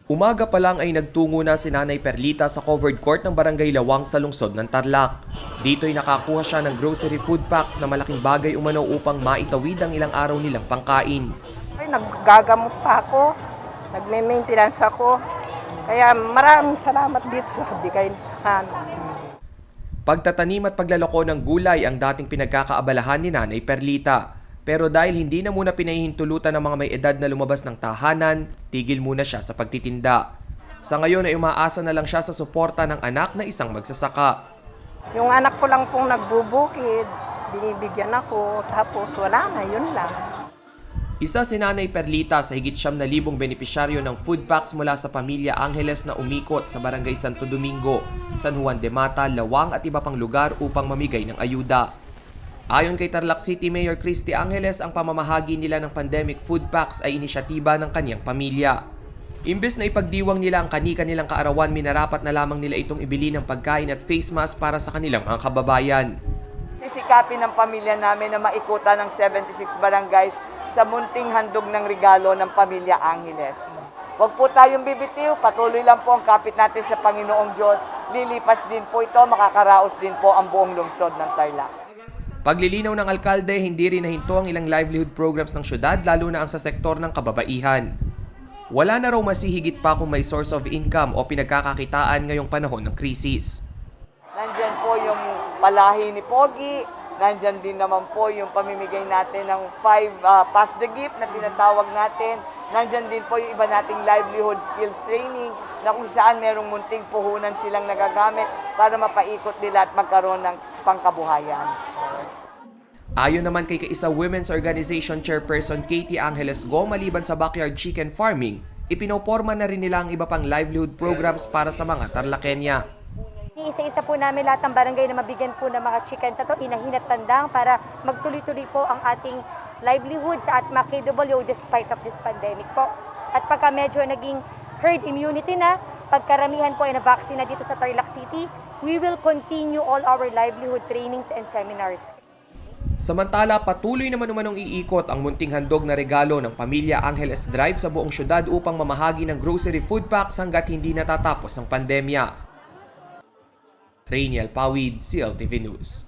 Umaga pa lang ay nagtungo na si Nanay Perlita sa covered court ng Barangay Lawang sa lungsod ng Tarlac. Dito'y nakakuha siya ng grocery food packs na malaking bagay umano upang maitawid ang ilang araw nilang pangkain. Ay, naggagamot pa ako, nagme-maintenance ako. Kaya maraming salamat dito sa bigay sa kanila. Pagtatanim at paglalako ng gulay ang dating pinagkakaabalahan ni Nanay Perlita. Pero dahil hindi na muna pinahihintulutan ng mga may edad na lumabas ng tahanan, tigil muna siya sa pagtitinda. Sa ngayon ay umaasa na lang siya sa suporta ng anak na isang magsasaka. Yung anak ko lang pong nagbubukid, binibigyan ako, tapos wala na, yun lang. Isa si Nanay Perlita sa higit 9,000 benepisyaryo ng food packs mula sa pamilya Angeles na umikot sa Barangay Santo Domingo, San Juan de Mata, Lawang at iba pang lugar upang mamigay ng ayuda. Ayon kay Tarlac City Mayor Christy Angeles, ang pamamahagi nila ng pandemic food packs ay inisyatiba ng kanyang pamilya. Imbes na ipagdiwang nila ang kani-kanilang kaarawan, minarapat na lamang nila itong ibili ng pagkain at face mask para sa kanilang mga kababayan. Sisikapin ng pamilya namin na maikutan ng 76 barangays sa munting handog ng regalo ng pamilya Angeles. Huwag po tayong bibitiw, patuloy lang po ang kapit natin sa Panginoong Diyos. Lilipas din po ito, makakaraos din po ang buong lungsod ng Tarlac. Paglilinaw ng alkalde, hindi rin nahinto ang ilang livelihood programs ng syudad, lalo na ang sa sektor ng kababaihan. Wala na raw masihigit pa kung may source of income o pinagkakakitaan ngayong panahon ng krisis. Nandyan po yung palahi ni Pogi, nandyan din naman po yung pamimigay natin ng 5 pass the gift na tinatawag natin. Nandyan din po yung iba nating livelihood skills training na kung saan merong munting puhunan silang nagagamit para mapaikot nila at magkaroon ng pangkabuhayan. Ayon naman kay kaisa Women's Organization Chairperson Katie Angeles Go, maliban sa backyard chicken farming, ipinoporma na rin nila ang iba pang livelihood programs para sa mga Tarlacenya. Isa-isa po namin lahat ng barangay na mabigyan po ng mga chicken sa to, inahin at tandang para magtuloy-tuloy po ang ating livelihoods at ma-KWO despite of this pandemic po. At pagka medyo naging herd immunity na, pagkaramihan po ay na-vaccine na dito sa Tarlac City, we will continue all our livelihood trainings and seminars. Samantala, patuloy naman umanong iikot ang munting handog na regalo ng pamilya Angeles Drive sa buong syudad upang mamahagi ng grocery food packs hanggat hindi natatapos ang pandemya. Rainiel Pawid, CLTV News.